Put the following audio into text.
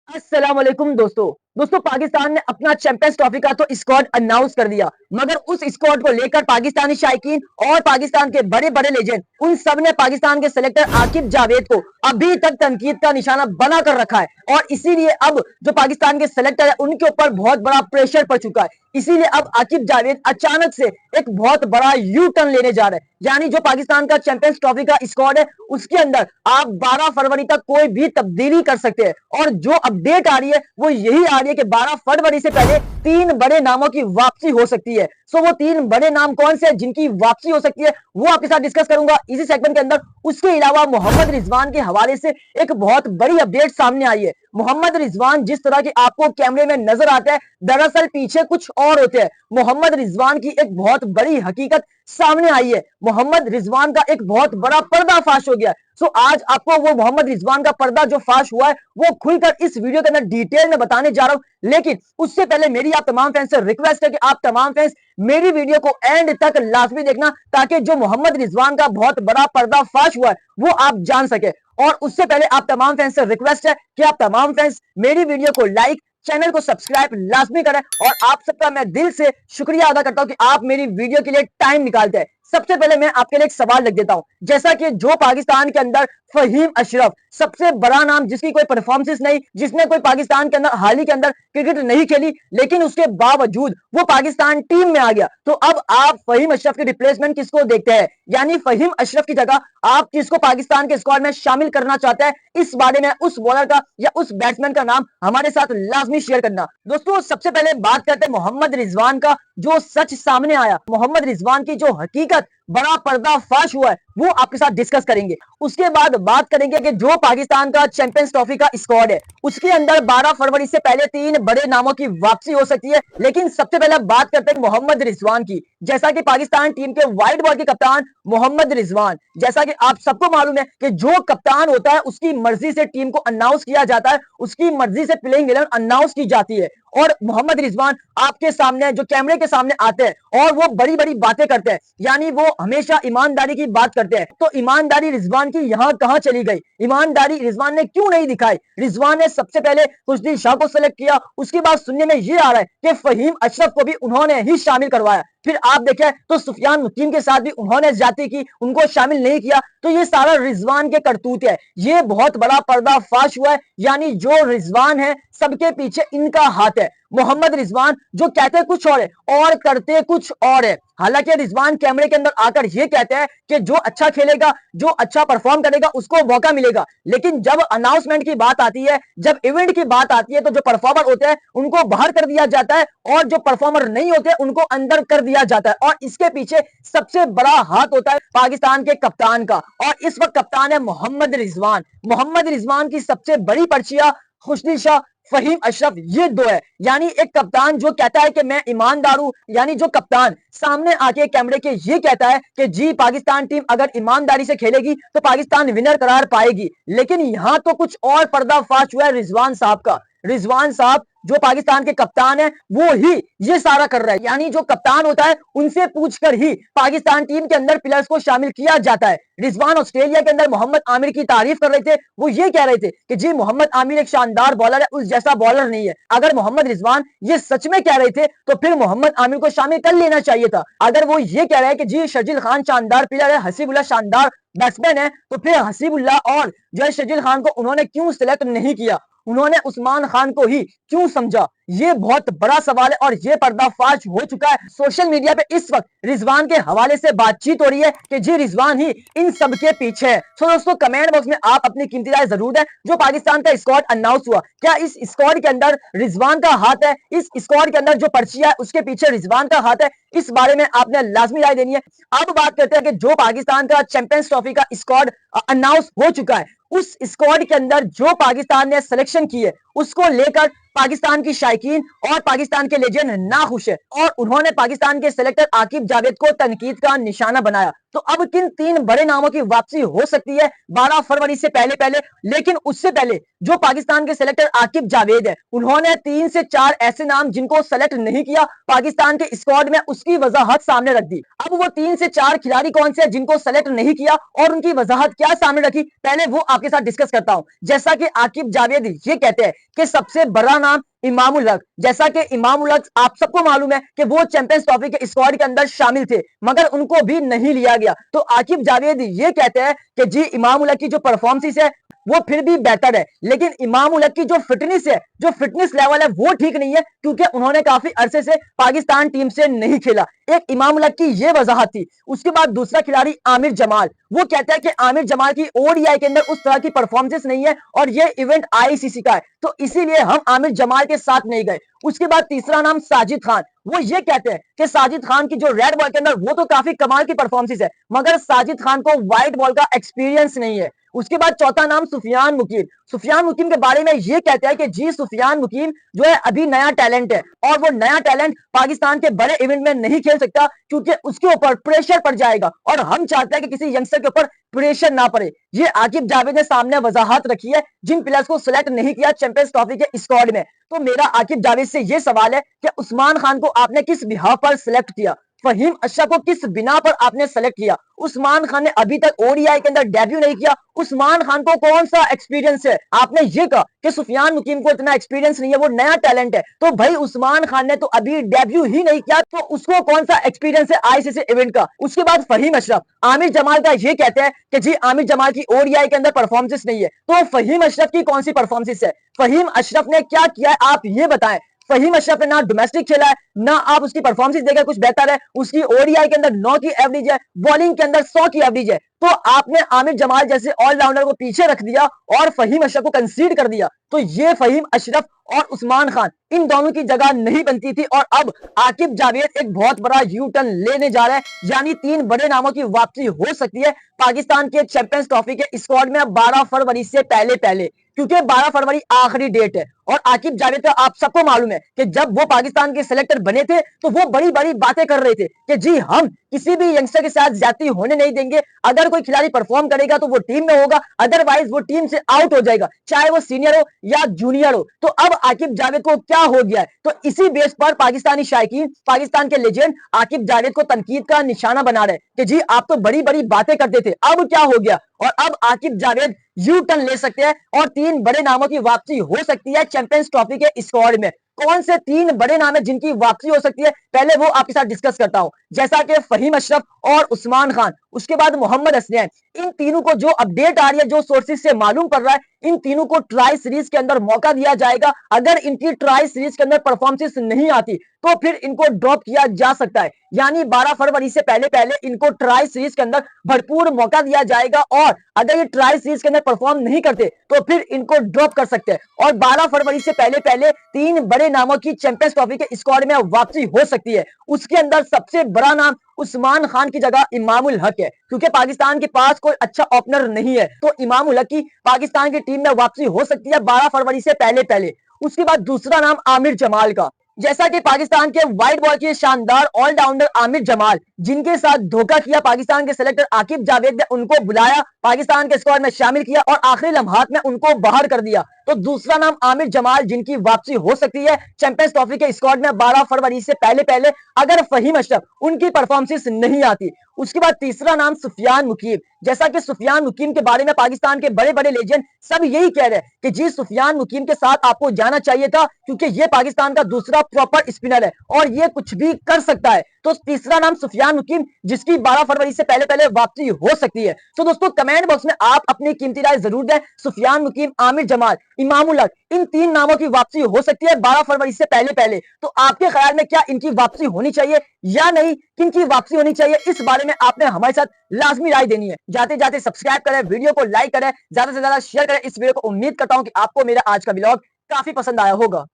अस्सलाम वालेकुम दोस्तों पाकिस्तान ने अपना चैंपियंस ट्रॉफी का तो स्क्वाड अनाउंस कर दिया, मगर उस स्क्वाड को लेकर पाकिस्तानी शायकीन और पाकिस्तान के बड़े बड़े लेजेंड उन सब ने पाकिस्तान के सेलेक्टर आकिब जावेद को अभी तक तनकीद का निशाना बना कर रखा है। और इसीलिए अब जो पाकिस्तान के सेलेक्टर है उनके ऊपर बहुत बड़ा प्रेशर पड़ चुका है। इसीलिए अब आकिब जावेद अचानक से एक बहुत बड़ा यू टर्न लेने जा रहे हैं। यानी जो पाकिस्तान का चैंपियंस ट्रॉफी का स्क्वाड है उसके अंदर आप 12 फरवरी तक कोई भी तब्दीली कर सकते हैं। और जो अपडेट आ रही है वो यही आ रही है कि 12 फरवरी से पहले 3 बड़े नामों की वापसी हो सकती है। सो वो 3 बड़े नाम कौन से हैं जिनकी वापसी हो सकती है वो आपके साथ डिस्कस करूंगा इसी सेगमेंट के अंदर। उसके अलावा मोहम्मद रिजवान के हवाले से एक बहुत बड़ी अपडेट सामने आई है। मोहम्मद रिजवान जिस तरह के आपको कैमरे में नजर आता है दरअसल पीछे कुछ और होते हैं। मोहम्मद रिजवान की एक बहुत बड़ी हकीकत सामने आई है। मोहम्मद रिजवान का एक बहुत बड़ा पर्दाफाश हो गया। सो आज आपको वो मोहम्मद रिजवान का पर्दा जो फाश हुआ है वो खुलकर इस वीडियो के अंदर डिटेल में बताने जा रहा हूं। लेकिन उससे पहले मेरी आप तमाम फैंस से रिक्वेस्ट है कि आप तमाम फैंस मेरी वीडियो को एंड तक लाजमी देखना, ताकि जो मोहम्मद रिजवान का बहुत बड़ा पर्दाफाश हुआ है वो आप जान सके। और उससे पहले आप तमाम फैंस से रिक्वेस्ट है कि आप तमाम फैंस मेरी वीडियो को लाइक, चैनल को सब्सक्राइब लाजमी करें। और आप सबका मैं दिल से शुक्रिया अदा करता हूं कि आप मेरी वीडियो के लिए टाइम निकालते हैं। सबसे पहले मैं आपके लिए एक सवाल रख देता हूं, जैसा कि जो पाकिस्तान के अंदर फहीम अशरफ सबसे बड़ा नाम जिसकी कोई परफॉर्मेंस नहीं, जिसने कोई पाकिस्तान के अंदर हाल ही के अंदर क्रिकेट नहीं खेली, लेकिन उसके बावजूद वो पाकिस्तान टीम में आ गया। तो अब आप फहीम अशरफ की रिप्लेसमेंट किसको देखते हैं, यानी फहीम अशरफ की जगह आप किसको पाकिस्तान के स्क्वाड में शामिल करना चाहते हैं, इस बारे में उस बॉलर का या उस बैट्समैन का नाम हमारे साथ लाजमी शेयर करना। दोस्तों सबसे पहले बात करते हैं मोहम्मद रिजवान का। जो सच सामने आया, मोहम्मद रिजवान की जो हकीकत बड़ा पर्दाफाश हुआ है वो आपके साथ डिस्कस करेंगे। उसके बाद बात करेंगे कि जो पाकिस्तान का चैंपियंस ट्रॉफी का स्क्वाड है उसके अंदर 12 फरवरी से पहले 3 बड़े नामों की वापसी हो सकती है। लेकिन सबसे पहले बात करते हैं मोहम्मद रिजवान की। जैसा कि पाकिस्तान टीम के व्हाइट बॉल के कप्तान मोहम्मद रिजवान, जैसा कि आप सबको मालूम है कि जो कप्तान होता है उसकी मर्जी से टीम को अनाउंस किया जाता है, उसकी मर्जी से प्लेइंग 11 अनाउंस की जाती है। और मोहम्मद रिजवान आपके सामने जो कैमरे के सामने आते हैं और वो बड़ी बड़ी बातें करते हैं, यानी वो हमेशा ईमानदारी की बात करते हैं। तो ईमानदारी रिजवान की यहां कहां चली गई, ईमानदारी रिजवान ने क्यों नहीं दिखाई? रिजवान ने सबसे पहले खुशदिल शाह को सेलेक्ट किया, उसके बाद सुनने में ये आ रहा है कि फहीम अशरफ को भी उन्होंने ही शामिल करवाया। फिर आप देखें तो सुफियान मुकीम के साथ भी उन्होंने ज्यादती की, उनको शामिल नहीं किया। तो ये सारा रिजवान के करतूत है, ये बहुत बड़ा पर्दाफाश हुआ है। यानी जो रिजवान है सबके पीछे इनका हाथ है। मोहम्मद रिजवान जो कहते कुछ और है और करते कुछ और है। हालांकि रिजवान कैमरे के अंदर आकर ये कहते हैं कि जो अच्छा खेलेगा, जो अच्छा परफॉर्म करेगा उसको मौका मिलेगा, लेकिन जब अनाउंसमेंट की बात आती है, जब इवेंट की बात आती है तो जो परफॉर्मर होते हैं उनको बाहर कर दिया जाता है और जो परफॉर्मर नहीं होते उनको अंदर कर दिया जाता है। और इसके पीछे सबसे बड़ा हाथ होता है पाकिस्तान के कप्तान का, और इस वक्त कप्तान है मोहम्मद रिजवान। मोहम्मद रिजवान की सबसे बड़ी पर्चियां खुशदिल शाह, फहीम अशरफ, ये दो है। यानी एक कप्तान जो कहता है कि मैं ईमानदार हूं, यानी जो कप्तान सामने आके कैमरे के ये कहता है कि जी पाकिस्तान टीम अगर ईमानदारी से खेलेगी तो पाकिस्तान विनर करार पाएगी। लेकिन यहां तो कुछ और पर्दाफाश हुआ है रिजवान साहब का। रिजवान साहब जो पाकिस्तान के कप्तान है वो ही ये सारा कर रहा है, यानी जो कप्तान होता है उनसे पूछकर ही पाकिस्तान टीम के अंदर प्लेयर्स को शामिल किया जाता है। रिजवान ऑस्ट्रेलिया के अंदर मोहम्मद आमिर की तारीफ कर रहे थे, वो ये कह रहे थे कि जी मोहम्मद आमिर एक शानदार बॉलर है, उस जैसा बॉलर नहीं है। अगर मोहम्मद रिजवान ये सच में कह रहे थे तो फिर मोहम्मद आमिर को शामिल कर लेना चाहिए था। अगर वो ये कह रहे हैं कि जी शर्जील खान शानदार प्लेयर है, हसीबुल्लाह शानदार बैट्समैन है, तो फिर हसीबुल्लाह और जो है शर्जील खान को उन्होंने क्यों सिलेक्ट नहीं किया, उन्होंने उस्मान खान को ही क्यों समझा? ये बहुत बड़ा सवाल है और ये पर्दाफाश हो चुका है। सोशल मीडिया पे इस वक्त रिजवान के हवाले से बातचीत हो रही है कि जी रिजवान ही इन सब के पीछे है। तो दोस्तों कमेंट बॉक्स में आप अपनी कीमती राय जरूर दें। जो पाकिस्तान का स्क्वाड अनाउंस हुआ, क्या इस स्क्वाड के अंदर रिजवान का हाथ है? इस स्क्वाड के अंदर जो पर्चियां है उसके पीछे रिजवान का हाथ है? इस बारे में आपने लाजमी राय देनी है। अब बात करते हैं कि जो पाकिस्तान का चैंपियंस ट्रॉफी का स्क्वाड अनाउंस हो चुका है, उस स्क्वाड के अंदर जो पाकिस्तान ने सिलेक्शन की है उसको लेकर पाकिस्तान की शायकीन और पाकिस्तान के लेजेंड नाखुश है और उन्होंने पाकिस्तान के सेलेक्टर आकिब जावेद को तनकीद का निशाना बनाया। तो अब किन 3 बड़े नामों की वापसी हो सकती है 12 फरवरी से पहले पहले। लेकिन उससे पहले जो पाकिस्तान के सिलेक्टर आकिब जावेद है, उन्होंने 3 से 4 ऐसे नाम जिनको सेलेक्ट नहीं किया पाकिस्तान के स्क्वाड में, उसकी वजाहत सामने रख दी। अब वो 3 से 4 खिलाड़ी कौन से जिनको सेलेक्ट नहीं किया और उनकी वजाहत क्या सामने रखी, पहले वो आपके साथ डिस्कस करता हूं। जैसा कि आकिब जावेद ये कहते हैं कि सबसे बड़ा नाम इमामुल हक। जैसा कि इमामुल हक आप सबको मालूम है कि वो चैंपियंस ट्रॉफी के स्क्वाड के अंदर शामिल थे, मगर उनको भी नहीं लिया गया। तो आकिब जावेद ये कहते हैं कि जी इमामुल हक की जो परफॉर्मेंस है वो फिर भी बेहतर है, लेकिन इमामुल हक की जो फिटनेस है, जो फिटनेस लेवल है वो ठीक नहीं है, क्योंकि उन्होंने काफी अरसे से पाकिस्तान टीम से नहीं खेला। एक इमामुल हक की ये वजाहत थी। उसके बाद दूसरा खिलाड़ी आमिर जमाल, वो कहता है कि आमिर जमाल की ओडीआई के अंदर उस तरह की परफॉर्मेंस नहीं है और ये इवेंट आईसीसी का है, तो इसीलिए हम आमिर जमाल के साथ नहीं गए। उसके बाद तीसरा नाम साजिद खान, वो ये कहते हैं कि साजिद खान की जो रेड बॉल के अंदर वो तो काफी कमाल की परफॉर्मेंस है, मगर साजिद खान को व्हाइट बॉल का एक्सपीरियंस नहीं है। उसके बाद चौथा नाम सुफियान मुकीम। सुफियान मुकीम के बारे में ये कहते हैं कि जी सुफियान मुकीम जो है अभी नया टैलेंट है और वो नया टैलेंट पाकिस्तान के बड़े इवेंट में नहीं खेल सकता, क्योंकि उसके ऊपर प्रेशर पड़ जाएगा और हम चाहते हैं कि किसी यंगस्टर के ऊपर प्रेशर ना पड़े। ये आकिब जावेद ने सामने वजाहत रखी है जिन प्लेयर्स को सिलेक्ट नहीं किया चैंपियंस ट्रॉफी के स्क्वाड में। तो मेरा आकिब जावेद से ये सवाल है कि उस्मान खान को आपने किस बिहाफ पर सिलेक्ट किया, फहीम अशरफ को किस बिना पर आपने सेलेक्ट किया? उस्मान खान ने अभी तक ओडीआई के अंदर डेब्यू नहीं किया, उस्मान खान को कौन सा एक्सपीरियंस है? आपने ये कहा कि सुफियान मुकीम को इतना एक्सपीरियंस नहीं है, वो नया टैलेंट है, तो भाई उस्मान खान ने तो अभी डेब्यू ही नहीं किया, तो उसको कौन सा एक्सपीरियंस है आईसीसी इवेंट का? उसके बाद फहीम अशरफ, आमिर जमाल का ये कहते हैं कि जी आमिर जमाल की ओडीआई के अंदर परफॉर्मेंस नहीं है, तो फहीम अशरफ की कौन सी परफॉर्मेंस है? फहीम अशरफ ने क्या किया है आप ये बताएं। फहीम अशरफ ने ना डोमेस्टिक खेला है, ना आप उसकी परफॉर्मेंस देकर कुछ बेहतर है। उसकी ओडीआई के अंदर 9 की एवरेज है, बॉलिंग के अंदर 100 की एवरेज है, तो आपने आमिर जमाल जैसे ऑलराउंडर को पीछे रख दिया और फहीम अशरफ को कंसीड कर दिया। तो ये फहीम अशरफ और उस्मान खान इन दोनों की जगह नहीं बनती थी, और अब आकिब जावेद एक बहुत बड़ा यू टर्न लेने जा रहा है, यानी 3 बड़े नामों की वापसी हो सकती है पाकिस्तान के चैंपियंस ट्रॉफी के स्क्वाड में 12 फरवरी से पहले पहले, क्योंकि 12 फरवरी आखिरी डेट है। और आकिब जावेद का आप सबको मालूम है कि जब वो पाकिस्तान के सिलेक्टर बने थे तो वो बड़ी बड़ी बातें कर रहे थे कि जी हम किसी भी यंगस्टर के साथ ज्यादती होने नहीं देंगे, अगर कोई खिलाड़ी परफॉर्म करेगा तो वो टीम में होगा, अदरवाइज वो टीम से आउट हो जाएगा, चाहे वो सीनियर हो या जूनियर हो। तो अब आकिब जावेद को क्या हो गया है? तो इसी बेस पर पाकिस्तानी शायकीन, पाकिस्तान के लेजेंड आकिब जावेद को तनकीद का निशाना बना रहे कि जी आप तो बड़ी बड़ी बातें करते थे, अब क्या हो गया? और अब आकिब जावेद यू टर्न ले सकते हैं और 3 बड़े नामों की वापसी हो सकती है चैंपियंस ट्रॉफी के स्क्वाड में। कौन से 3 बड़े नाम है जिनकी वापसी हो सकती है, पहले वो आपके साथ डिस्कस करता हूं। जैसा कि फहीम अशरफ और उस्मान खान, उसके बाद मोहम्मद हसनैन, इन तीनों को जो अपडेट आ रही है, जो सोर्सेज से मालूम पड़ रहा है, इन तीनों को ट्राई सीरीज के अंदर मौका दिया जाएगा। अगर इनकी ट्राई सीरीज के अंदर परफॉर्मेंस नहीं आती तो फिर इनको ड्रॉप किया जा सकता है, यानी 12 फरवरी से पहले पहले इनको ट्राई सीरीज के अंदर भरपूर मौका दिया जाएगा, और अगर ये ट्राई सीरीज के अंदर परफॉर्म नहीं करते तो फिर इनको ड्रॉप कर सकते हैं। और 12 फरवरी से पहले पहले 3 बड़े नामों की चैंपियंस ट्रॉफी के स्क्वाड में वापसी हो सकती है। उसके अंदर सबसे बड़ा नाम उस्मान खान की जगह इमामुल हक है, क्योंकि पाकिस्तान के पास कोई अच्छा ओपनर नहीं है, तो इमामुल हक की पाकिस्तान की टीम में वापसी हो सकती है 12 फरवरी से पहले पहले। उसके बाद दूसरा नाम आमिर जमाल का। जैसा कि पाकिस्तान के व्हाइट बॉल के शानदार ऑलराउंडर आमिर जमाल, जिनके साथ धोखा किया पाकिस्तान के सिलेक्टर आकिब जावेद ने उनको बुलाया, पाकिस्तान के स्क्वाड में शामिल किया और आखिरी लम्हात में उनको बाहर कर दिया। तो दूसरा नाम आमिर जमाल, जिनकी वापसी हो सकती है चैंपियंस ट्रॉफी के स्क्वाड में 12 फरवरी से पहले पहले, अगर फहीम अशरफ उनकी परफॉर्मेंस नहीं आती। उसके बाद तीसरा नाम सुफियान मुकीम। जैसा कि सुफियान मुकीम के बारे में पाकिस्तान के बड़े बड़े लेजेंड सब यही कह रहे हैं कि जी सुफियान मुकीम के साथ आपको जाना चाहिए था, क्योंकि ये पाकिस्तान का दूसरा प्रॉपर स्पिनर है और ये कुछ भी कर सकता है। तो तीसरा नाम सुफियान मुकीम, जिसकी 12 फरवरी से पहले पहले वापसी हो सकती है। तो दोस्तों कमेंट बॉक्स में आप अपनी कीमती राय जरूर दें। सुफियान मुकीम, आमिर जमाल, इमामुल हक, इन 3 नामों की वापसी हो सकती है 12 फरवरी से पहले पहले। तो आपके ख्याल में क्या इनकी वापसी होनी चाहिए या नहीं, किनकी वापसी होनी चाहिए, इस बारे में आपने हमारे साथ लाजमी राय देनी है। जाते जाते सब्सक्राइब करें, वीडियो को लाइक करें, ज्यादा से ज्यादा शेयर करें इस वीडियो को। उम्मीद करता हूं कि आपको मेरा आज का व्लॉग काफी पसंद आया होगा।